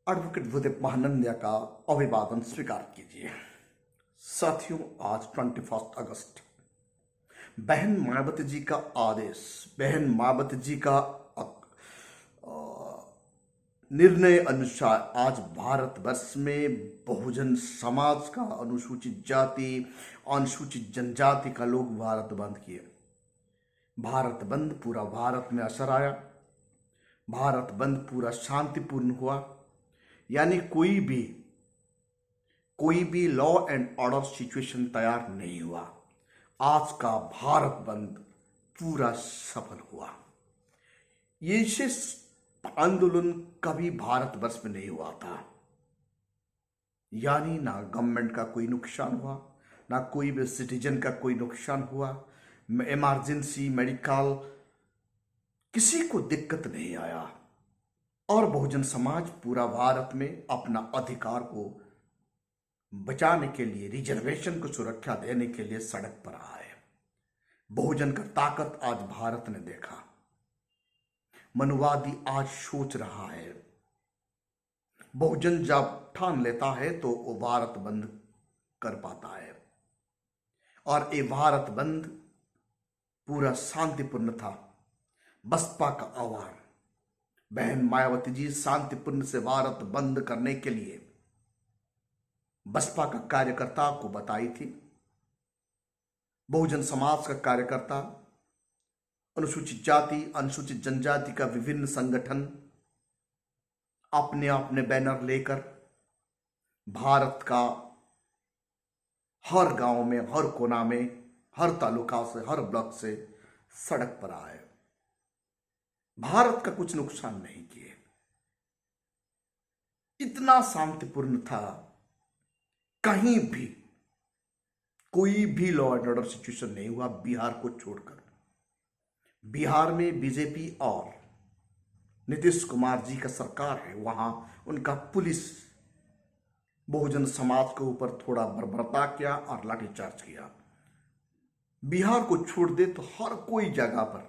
Advocate Bhudev Mahanandia का अभिवादन स्वीकार कीजिए। साथियों, आज 21 अगस्त बहन मायावती जी का आदेश, बहन मायावती जी का निर्णय अनुसार आज भारतवर्ष में बहुजन समाज का, अनुसूचित जाति, अनुसूचित जनजाति का लोग भारत बंद किए। भारत बंद पूरा भारत में असर आया। भारत बंद पूरा शांतिपूर्ण हुआ, यानी कोई भी लॉ एंड ऑर्डर सिचुएशन तैयार नहीं हुआ। आज का भारत बंद पूरा सफल हुआ। ये आंदोलन कभी भारतवर्ष में नहीं हुआ था, यानी ना गवर्नमेंट का कोई नुकसान हुआ, ना कोई भी सिटीजन का कोई नुकसान हुआ। इमरजेंसी मेडिकल किसी को दिक्कत नहीं आया और बहुजन समाज पूरा भारत में अपना अधिकार को बचाने के लिए, रिजर्वेशन को सुरक्षा देने के लिए सड़क पर आए। बहुजन का ताकत आज भारत ने देखा। मनुवादी आज सोच रहा है, बहुजन जब ठान लेता है तो वो भारत बंद कर पाता है, और ये भारत बंद पूरा शांतिपूर्ण था। बसपा का आह्वान, बहन मायावती जी शांतिपूर्ण से भारत बंद करने के लिए बसपा का कार्यकर्ता को बताई थी। बहुजन समाज का कार्यकर्ता, अनुसूचित जाति, अनुसूचित जनजाति का विभिन्न संगठन अपने अपने बैनर लेकर भारत का हर गांव में, हर कोना में, हर तालुका से, हर ब्लॉक से सड़क पर आए। भारत का कुछ नुकसान नहीं किए। इतना शांतिपूर्ण था, कहीं भी कोई भी लॉ एंड ऑर्डर सिचुएशन नहीं हुआ बिहार को छोड़कर। बिहार में बीजेपी और नीतीश कुमार जी का सरकार है, वहां उनका पुलिस बहुजन समाज के ऊपर थोड़ा बर्बरता किया और लाठीचार्ज किया। बिहार को छोड़ दे तो हर कोई जगह पर,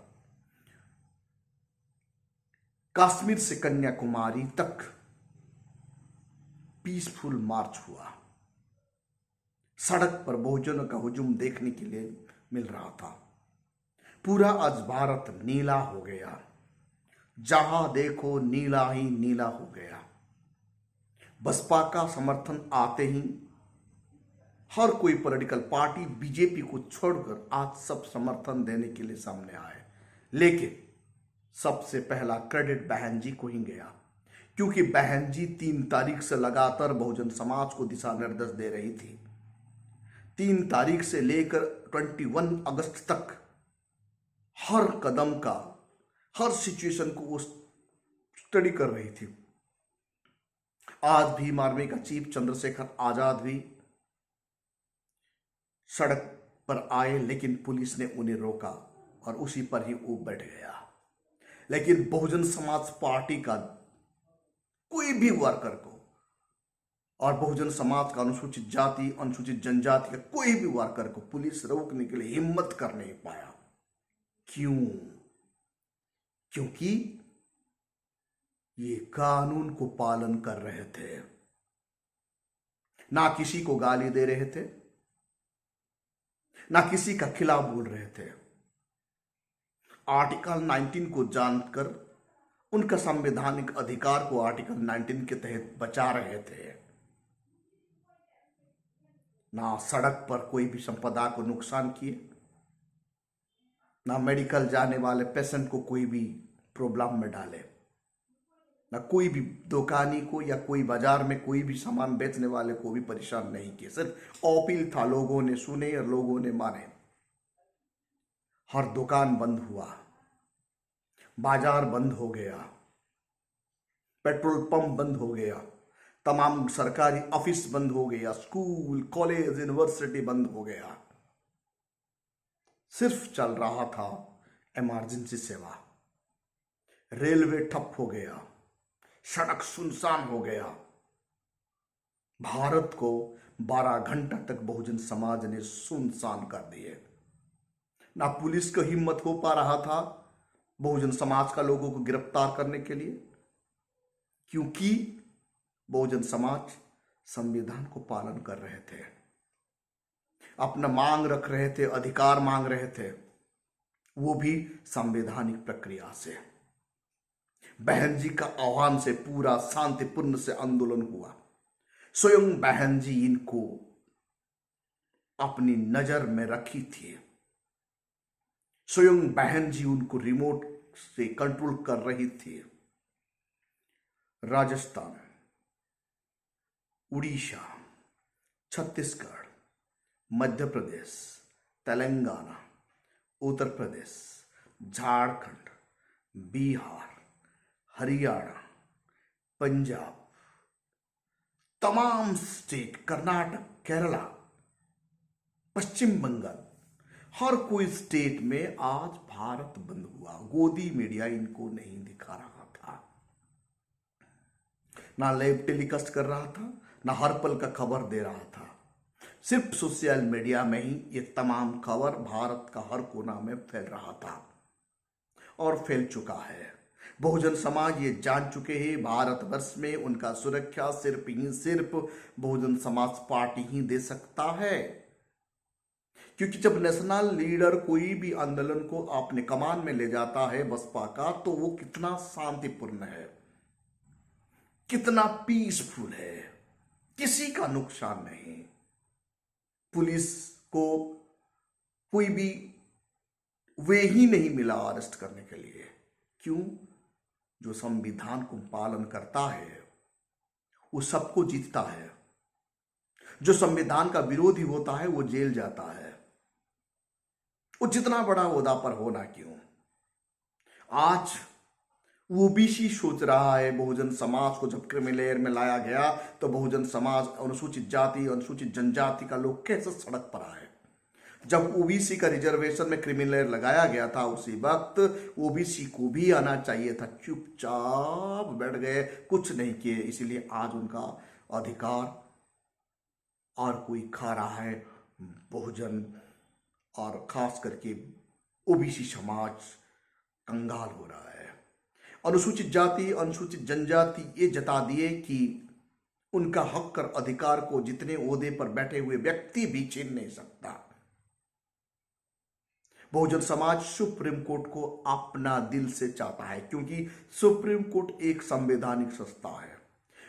कश्मीर से कन्याकुमारी तक पीसफुल मार्च हुआ। सड़क पर बहुजनों का हुजूम देखने के लिए मिल रहा था। पूरा आज भारत नीला हो गया, जहां देखो नीला ही नीला हो गया। बसपा का समर्थन आते ही हर कोई पॉलिटिकल पार्टी बीजेपी को छोड़कर आज सब समर्थन देने के लिए सामने आए। लेकिन सबसे पहला क्रेडिट बहन जी को ही गया, क्योंकि बहन जी 3 तारीख से लगातार बहुजन समाज को दिशा निर्देश दे रही थी। 3 तारीख से लेकर 21 अगस्त तक हर कदम का, हर सिचुएशन को वो स्टडी कर रही थी। आज भी आर्मी का चीफ चंद्रशेखर आजाद भी सड़क पर आए, लेकिन पुलिस ने उन्हें रोका और उसी पर ही वो बैठ गया। लेकिन बहुजन समाज पार्टी का कोई भी वर्कर को और बहुजन समाज का, अनुसूचित जाति, अनुसूचित जनजाति का कोई भी वर्कर को पुलिस रोकने के लिए हिम्मत कर नहीं पाया। क्यों? क्योंकि ये कानून को पालन कर रहे थे, ना किसी को गाली दे रहे थे, ना किसी का खिलाफ बोल रहे थे। आर्टिकल 19 को जानकर उनका संवैधानिक अधिकार को आर्टिकल 19 के तहत बचा रहे थे। ना सड़क पर कोई भी संपदा को नुकसान किए, ना मेडिकल जाने वाले पेशेंट को कोई भी प्रॉब्लम में डाले, ना कोई भी दुकानी को या कोई बाजार में कोई भी सामान बेचने वाले को भी परेशान नहीं किए। सिर्फ अपील था, लोगों ने सुने और लोगों ने माने। हर दुकान बंद हुआ, बाजार बंद हो गया, पेट्रोल पंप बंद हो गया, तमाम सरकारी ऑफिस बंद हो गया, स्कूल, कॉलेज, यूनिवर्सिटी बंद हो गया। सिर्फ चल रहा था इमरजेंसी सेवा। रेलवे ठप हो गया, सड़क सुनसान हो गया। भारत को 12 घंटा तक बहुजन समाज ने सुनसान कर दिए। ना पुलिस को हिम्मत हो पा रहा था बहुजन समाज का लोगों को गिरफ्तार करने के लिए, क्योंकि बहुजन समाज संविधान को पालन कर रहे थे, अपना मांग रख रहे थे, अधिकार मांग रहे थे, वो भी संवैधानिक प्रक्रिया से। बहन जी का आह्वान से पूरा शांतिपूर्ण से आंदोलन हुआ। स्वयं बहन जी इनको अपनी नजर में रखी थी, स्वयं बहन जी उनको रिमोट से कंट्रोल कर रही थी। राजस्थान, उड़ीसा, छत्तीसगढ़, मध्य प्रदेश, तेलंगाना, उत्तर प्रदेश, झारखंड, बिहार, हरियाणा, पंजाब, तमाम स्टेट, कर्नाटक, केरला, पश्चिम बंगाल, हर कोई स्टेट में आज भारत बंद हुआ। गोदी मीडिया इनको नहीं दिखा रहा था, ना लाइव टेलीकास्ट कर रहा था, ना हर पल का खबर दे रहा था। सिर्फ सोशल मीडिया में ही ये तमाम खबर भारत का हर कोना में फैल रहा था और फैल चुका है। बहुजन समाज ये जान चुके हैं भारतवर्ष में उनका सुरक्षा सिर्फ बहुजन समाज पार्टी ही दे सकता है। क्योंकि जब नेशनल लीडर कोई भी आंदोलन को अपने कमान में ले जाता है बसपा का, तो वो कितना शांतिपूर्ण है, कितना पीसफुल है, किसी का नुकसान नहीं। पुलिस को कोई भी वे ही नहीं मिला अरेस्ट करने के लिए। क्यों? जो संविधान को पालन करता है वो सबको जीतता है। जो संविधान का विरोधी होता है वो जेल जाता है, वो जितना बड़ा ओहदा पर होना क्यों। आज ओबीसी सोच रहा है बहुजन समाज को जब क्रिमिनल में लाया गया तो बहुजन समाज, अनुसूचित जाति, अनुसूचित जनजाति का लोग कैसे सड़क पर आए। जब ओबीसी का रिजर्वेशन में क्रिमिनल लगाया गया था उसी वक्त ओबीसी को भी आना चाहिए था, चुपचाप बैठ गए, कुछ नहीं किए। इसीलिए आज उनका अधिकार और कोई खा रहा है। बहुजन और खास करके ओबीसी समाज कंगाल हो रहा है। अनुसूचित जाति, अनुसूचित जनजाति ये जता दिए कि उनका हक और अधिकार को जितने ओहदे पर बैठे हुए व्यक्ति भी छीन नहीं सकता। बहुजन समाज सुप्रीम कोर्ट को अपना दिल से चाहता है, क्योंकि सुप्रीम कोर्ट एक संवैधानिक संस्था है।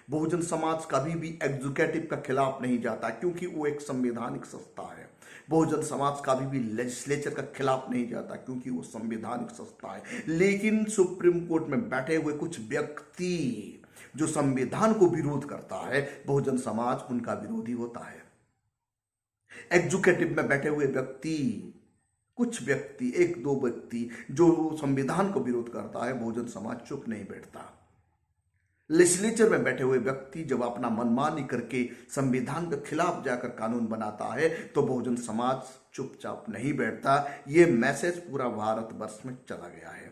बहुजन समाज कभी भी एग्जीक्यूटिव का खिलाफ नहीं जाता, क्योंकि वो एक संवैधानिक संस्था है। बहुजन समाज कभी भी लेजिस्लेचर का खिलाफ नहीं जाता, क्योंकि वो संवैधानिक संस्था है। लेकिन सुप्रीम कोर्ट में बैठे हुए कुछ व्यक्ति जो संविधान को विरोध करता है, बहुजन समाज उनका विरोधी होता है। एग्जीक्यूटिव में बैठे हुए व्यक्ति, कुछ व्यक्ति, एक दो व्यक्ति जो संविधान को विरोध करता है, बहुजन समाज चुप नहीं बैठता। लेजिस्लेचर में बैठे हुए व्यक्ति जब अपना मनमानी करके संविधान के खिलाफ जाकर कानून बनाता है तो बहुजन समाज चुपचाप नहीं बैठता। ये मैसेज पूरा भारतवर्ष में चला गया है।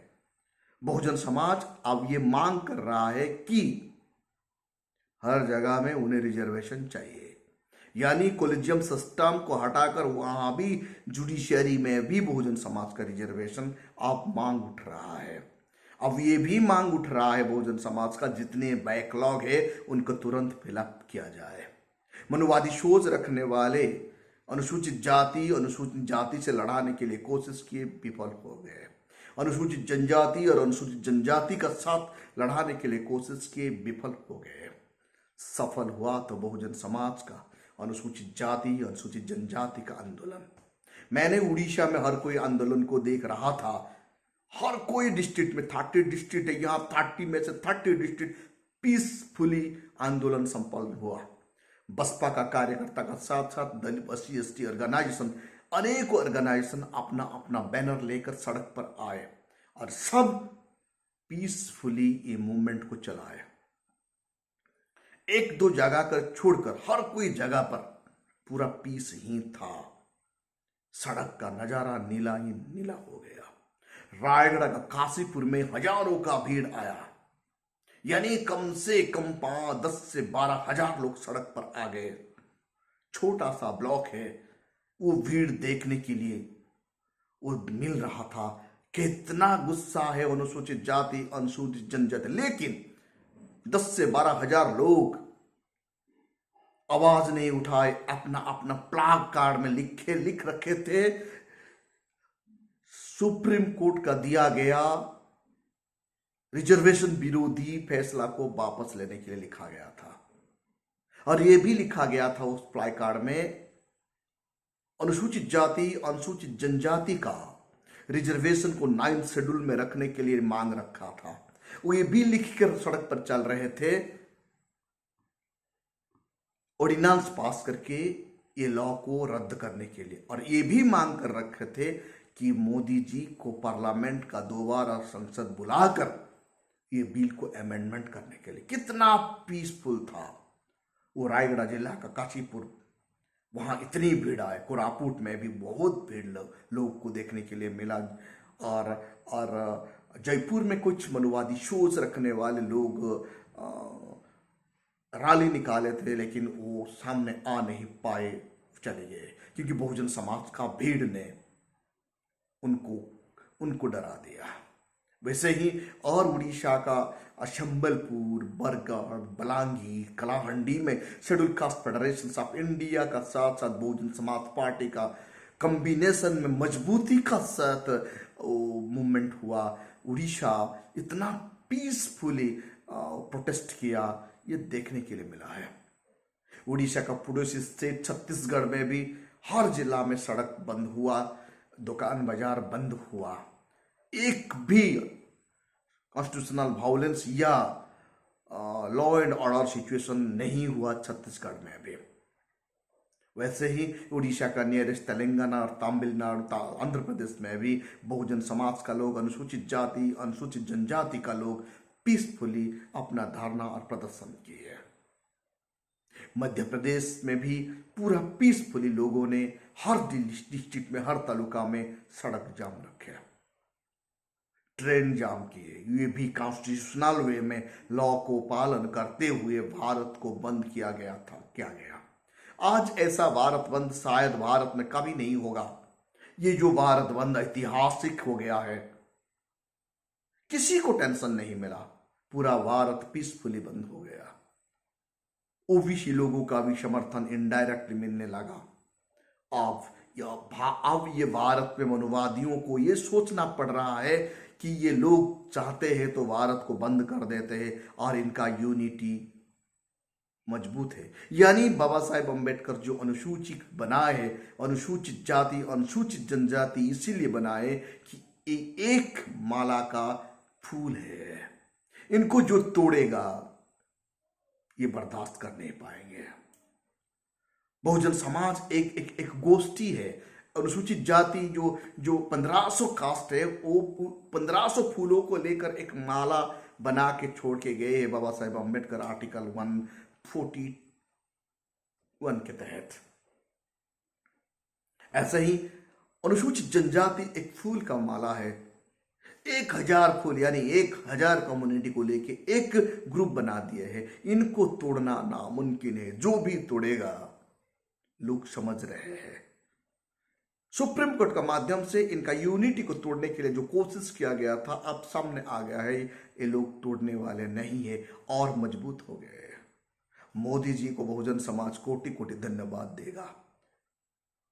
बहुजन समाज अब ये मांग कर रहा है कि हर जगह में उन्हें रिजर्वेशन चाहिए, यानी कोलिजियम सिस्टम को हटाकर वहां भी जुडिशियरी में भी बहुजन समाज का रिजर्वेशन अब मांग उठ रहा है। अब ये भी मांग उठ रहा है बहुजन समाज का जितने बैकलॉग है उनको तुरंत फिलअप किया जाए। मनुवादी सोच रखने वाले अनुसूचित जाति से लड़ाने के लिए कोशिश किए, विफल हो गए। अनुसूचित जनजाति और अनुसूचित जनजाति का साथ लड़ाने के लिए कोशिश किए, विफल हो गए। सफल हुआ तो बहुजन समाज का अनुसूचित जाति, अनुसूचित जनजाति का आंदोलन। मैंने उड़ीसा में हर कोई आंदोलन को देख रहा था। हर कोई डिस्ट्रिक्ट में 30 डिस्ट्रिक्ट है, यहाँ 30 में से 30 डिस्ट्रिक्ट पीसफुली आंदोलन संपन्न हुआ। बसपा का कार्यकर्ता का साथ साथ दलित SC/ST ऑर्गेनाइजेशन, अनेक ऑर्गेनाइजेशन अपना अपना बैनर लेकर सड़क पर आए और सब पीसफुली ये मूवमेंट को चलाए। एक दो जगह कर छोड़कर हर कोई जगह पर पूरा पीस ही था। सड़क का नजारा नीला ही नीला हो गया। रायगढ़ का काशीपुर में हजारों का भीड़ आया, यानी कम से कम 10 से 12 हजार लोग सड़क पर आ गए। छोटा सा ब्लॉक है, वो भीड़ देखने के लिए वो मिल रहा था। कितना गुस्सा है अनुसूचित जाति, अनुसूचित जनजाति, लेकिन 10 से 12 हजार लोग आवाज नहीं उठाए, अपना अपना प्लाग कार्ड में लिख रखे थे। सुप्रीम कोर्ट का दिया गया रिजर्वेशन विरोधी फैसला को वापस लेने के लिए लिखा गया था। और यह भी लिखा गया था उस प्लाई कार्ड में, अनुसूचित जाति अनुसूचित जनजाति का रिजर्वेशन को 9th शेड्यूल में रखने के लिए मांग रखा था। वो ये भी लिख कर सड़क पर चल रहे थे, ऑर्डिनेंस पास करके ये लॉ को रद्द करने के लिए। और ये भी मांग कर रखे थे कि मोदी जी को पार्लियामेंट का दोबारा संसद बुलाकर ये बिल को अमेंडमेंट करने के लिए। कितना पीसफुल था वो रायगढ़ जिला का काशीपुर, वहां इतनी भीड़ आए। कोरापुट में भी बहुत भीड़ लोग को देखने के लिए मिला। और जयपुर में कुछ मनुवादी सोच रखने वाले लोग रैली निकाले थे, लेकिन वो सामने आ नहीं पाए, चले गए, क्योंकि बहुजन समाज का भीड़ ने उनको डरा दिया। वैसे ही और उड़ीसा का संबलपुर, बरगढ़, बलांगीर, कलाहंडी में schedule caste federation of India का साथ साथ बहुजन समाज पार्टी का कॉम्बिनेशन में मजबूती का साथ मूवमेंट हुआ। उड़ीसा इतना पीसफुली प्रोटेस्ट किया, ये देखने के लिए मिला है। उड़ीसा का पड़ोसी स्टेट छत्तीसगढ़ में भी हर जिला में सड़क बंद हुआ, दुकान बाजार बंद हुआ। एक भी कॉन्स्टिट्यूशनल वायलेंस या लॉ एंड ऑर्डर सिचुएशन नहीं हुआ छत्तीसगढ़ में भी। वैसे ही उड़ीसा का नियरेस्ट तेलंगाना और तमिलनाडु, आंध्र प्रदेश में भी बहुजन समाज का लोग, अनुसूचित जाति अनुसूचित जनजाति का लोग पीसफुली अपना धरना और प्रदर्शन किए। मध्य प्रदेश में भी पूरा पीसफुली लोगों ने हर डिस्ट्रिक्ट में, हर तालुका में सड़क जाम रखे, ट्रेन जाम किए। ये भी कॉन्स्टिट्यूशनल वे में लॉ को पालन करते हुए भारत को बंद किया गया। आज ऐसा भारत बंद शायद भारत में कभी नहीं होगा। ये जो भारत बंद ऐतिहासिक हो गया है, किसी को टेंशन नहीं मिला, पूरा भारत पीसफुली बंद हो गया। ओबीसी लोगों का भी समर्थन इनडायरेक्टली मिलने लगा। अब ये भारत में मनुवादियों को ये सोचना पड़ रहा है कि ये लोग चाहते हैं तो भारत को बंद कर देते हैं और इनका यूनिटी मजबूत है। यानी बाबा साहेब अम्बेडकर जो अनुसूचित बनाए है, अनुसूचित जाति अनुसूचित जनजाति इसीलिए बनाए कि एक माला का फूल है। इनको जो तोड़ेगा ये बर्दाश्त कर नहीं पाएंगे। बहुजन समाज एक गोष्ठी है। अनुसूचित जाति जो 1500 कास्ट है, वो 1500 फूलों को लेकर एक माला बना के छोड़ के गए हैं बाबा साहेब अम्बेडकर आर्टिकल 141 के तहत। ऐसे ही अनुसूचित जनजाति एक फूल का माला है। 1000 फूल यानी 1000 कम्युनिटी को लेके एक ग्रुप बना दिए हैं। इनको तोड़ना नामुमकिन है। जो भी तोड़ेगा, लोग समझ रहे हैं। सुप्रीम कोर्ट का माध्यम से इनका यूनिटी को तोड़ने के लिए जो कोशिश किया गया था, अब सामने आ गया है ये लोग तोड़ने वाले नहीं है और मजबूत हो गए। मोदी जी को बहुजन समाज कोटि कोटि धन्यवाद देगा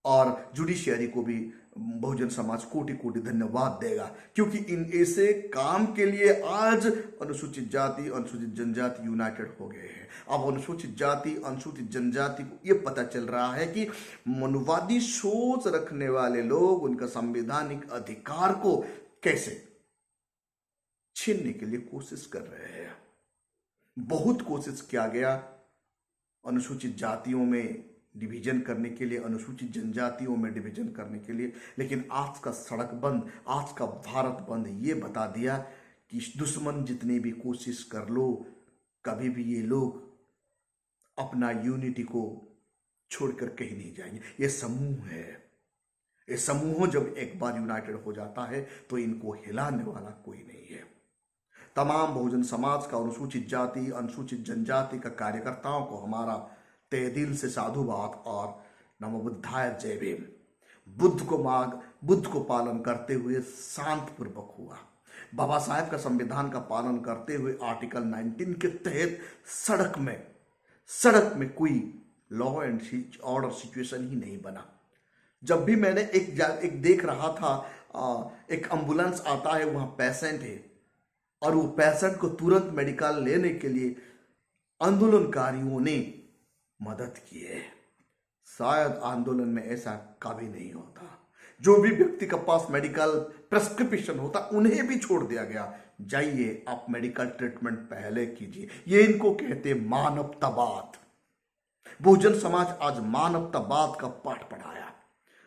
और जुडिशियरी को भी बहुजन समाज कोटि कोटि धन्यवाद देगा, क्योंकि इन ऐसे काम के लिए आज अनुसूचित जाति अनुसूचित जनजाति यूनाइटेड हो गए हैं। अब अनुसूचित जाति अनुसूचित जनजाति को यह पता चल रहा है कि मनुवादी सोच रखने वाले लोग उनका संवैधानिक अधिकार को कैसे छीनने के लिए कोशिश कर रहे हैं। बहुत कोशिश किया गया अनुसूचित जातियों में डिवीजन करने के लिए, अनुसूचित जनजातियों में डिवीजन करने के लिए, लेकिन आज का सड़क बंद, आज का भारत बंद ये बता दिया कि दुश्मन जितनी भी कोशिश कर लो, कभी भी ये लोग अपना यूनिटी को छोड़कर कहीं नहीं जाएंगे। ये समूह है। ये समूह जब एक बार यूनाइटेड हो जाता है तो इनको हिलाने वाला कोई नहीं है। तमाम बहुजन समाज का, अनुसूचित जाति अनुसूचित जनजाति का कार्यकर्ताओं को हमारा तहे दिल से साधुवाद और नमो बुद्धाय जय भीम। बुद्ध को पालन करते हुए शांतिपूर्वक हुआ। बाबा साहेब का संविधान का पालन करते हुए आर्टिकल 19 के तहत सड़क में कोई लॉ एंड ऑर्डर सिचुएशन ही नहीं बना। जब भी मैंने एक देख रहा था, एक एम्बुलेंस आता है, वहां पेशेंट है और वो पेशेंट को तुरंत मेडिकल लेने के लिए आंदोलनकारियों ने मदद की है। शायद आंदोलन में ऐसा कभी नहीं होता। जो भी व्यक्ति के पास मेडिकल प्रेस्क्रिप्शन होता उन्हें भी छोड़ दिया गया, जाइए आप मेडिकल ट्रीटमेंट पहले कीजिए। ये इनको कहते मानवतावाद। बहुजन समाज आज मानवतावाद का पाठ पढ़ाया।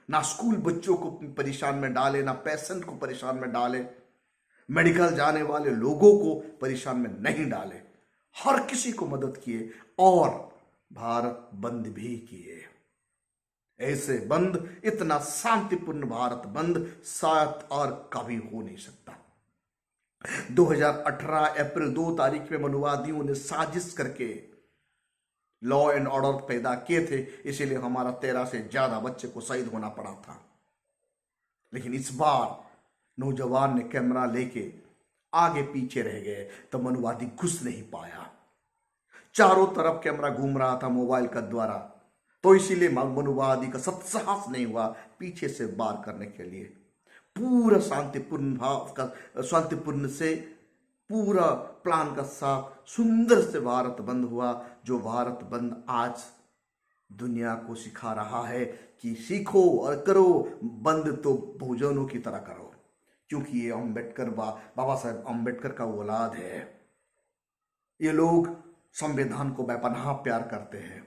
ना स्कूल बच्चों को परेशान में डाले, ना पेशेंट को परेशान में डाले, मेडिकल जाने वाले लोगों को परेशान में नहीं डाले, हर किसी को मदद किए और भारत बंद भी किए। ऐसे बंद, इतना शांतिपूर्ण भारत बंद शायद और कभी हो नहीं सकता। 2018 अप्रैल 2 तारीख में मनुवादियों ने साजिश करके लॉ एंड ऑर्डर पैदा किए थे, इसीलिए हमारा 13 से ज्यादा बच्चे को शहीद होना पड़ा था। लेकिन इस बार नौजवान ने कैमरा लेके आगे पीछे रह गए तो मनुवादी घुस नहीं पाया। चारों तरफ कैमरा घूम रहा था मोबाइल का द्वारा, तो इसीलिए मनुवादी का सत्साहस नहीं हुआ पीछे से वार करने के लिए। पूरा शांतिपूर्ण से पूरा प्लान का साथ सुंदर से भारत बंद हुआ। जो भारत बंद आज दुनिया को सिखा रहा है कि सीखो और करो बंद, तो बहुजनों की तरह करो, क्योंकि ये बाबा साहेब अम्बेडकर का औलाद है। ये लोग संविधान को बेपनाह प्यार करते हैं,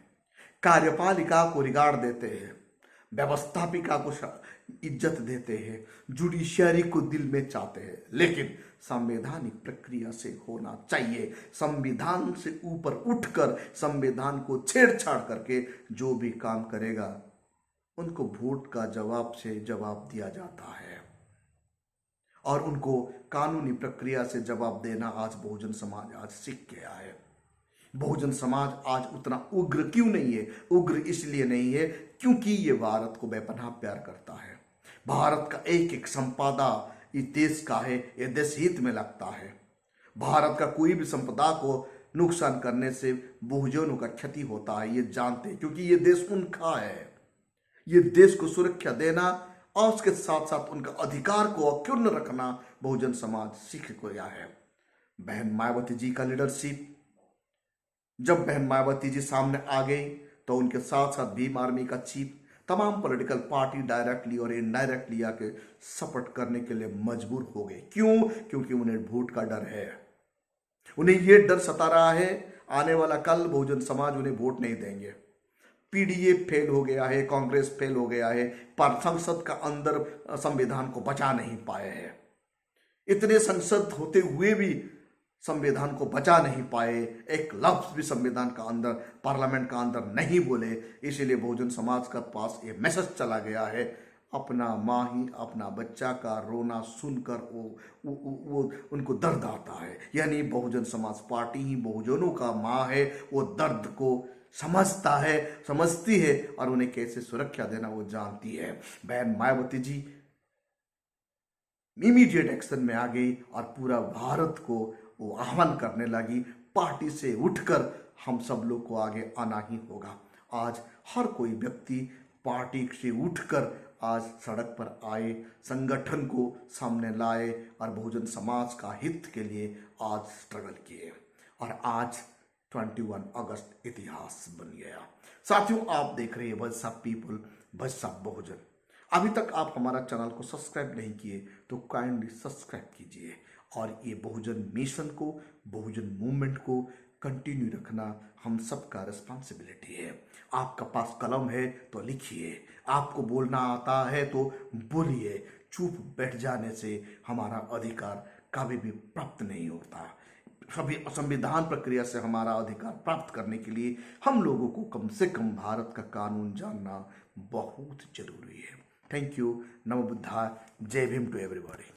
कार्यपालिका को रिगार्ड देते हैं, व्यवस्थापिका को इज्जत देते हैं, जुडिशियरी को दिल में चाहते हैं, लेकिन संवैधानिक प्रक्रिया से होना चाहिए। संविधान से ऊपर उठकर संविधान को छेड़छाड़ करके जो भी काम करेगा उनको वोट का जवाब से जवाब दिया जाता है, और उनको कानूनी प्रक्रिया से जवाब देना आज बहुजन समाज आज सीख गया है। बहुजन समाज आज उतना उग्र क्यों नहीं है? उग्र इसलिए नहीं है क्योंकि ये भारत को बेपनाह प्यार करता है। भारत का एक एक संपदा इस देश का है, ये देश हित में लगता है। भारत का कोई भी संपदा को नुकसान करने से बहुजनों का क्षति होता है, ये जानते हैं, क्योंकि ये देश उनका है। ये देश को सुरक्षा देना और उसके साथ साथ उनका अधिकार को अक्षुण्ण रखना बहुजन समाज सीख गया है। बहन मायावती जी का लीडरशिप, जब बहन मायावती जी सामने आ गई तो उनके साथ साथ भीम आर्मी का चीफ, तमाम पॉलिटिकल पार्टी डायरेक्टली और इनडायरेक्टली आके सपोर्ट करने के लिए मजबूर हो गए। क्यों? क्योंकि उन्हें वोट का डर है। उन्हें यह डर सता रहा है आने वाला कल बहुजन समाज उन्हें वोट नहीं देंगे। पीडीए फेल हो गया है, कांग्रेस फेल हो गया है, पर संसद का अंदर संविधान को बचा नहीं पाए हैं। इतने संसद होते हुए भी संविधान को बचा नहीं पाए, एक लफ्ज भी संविधान का अंदर, पार्लियामेंट का अंदर नहीं बोले। इसीलिए बहुजन समाज का पास ये मैसेज चला गया है, अपना माँ ही अपना बच्चा का रोना सुनकर वो उनको दर्द आता है। यानी बहुजन समाज पार्टी ही बहुजनों का माँ है, वो दर्द को समझता है, समझती है और उन्हें कैसे सुरक्षा देना वो जानती है। बहन मायावती जी इमीडिएट एक्शन में आ गई और पूरा भारत को वो आह्वान करने लगी, पार्टी से उठकर हम सब लोग को आगे आना ही होगा। आज हर कोई व्यक्ति पार्टी से उठकर आज सड़क पर आए, संगठन को सामने लाए और बहुजन समाज का हित के लिए आज स्ट्रगल किए, और आज 21 अगस्त इतिहास बन गया। साथियों, आप देख रहे हैं voice of people, voice of Bahujan. अभी तक आप हमारा चैनल को सब्सक्राइब नहीं किए तो काइंडली सब्सक्राइब कीजिए, और ये बहुजन मिशन को, बहुजन मूवमेंट को कंटिन्यू रखना हम सबका रिस्पॉन्सिबिलिटी है। आपका पास कलम है तो लिखिए, आपको बोलना आता है तो बोलिए। चुप बैठ जाने से हमारा अधिकार कभी भी प्राप्त नहीं होता। सभी संविधान प्रक्रिया से हमारा अधिकार प्राप्त करने के लिए हम लोगों को कम से कम भारत का कानून जानना बहुत जरूरी है। Thank you. नमो बुद्धाय। जय भीम टू एवरीबॉडी।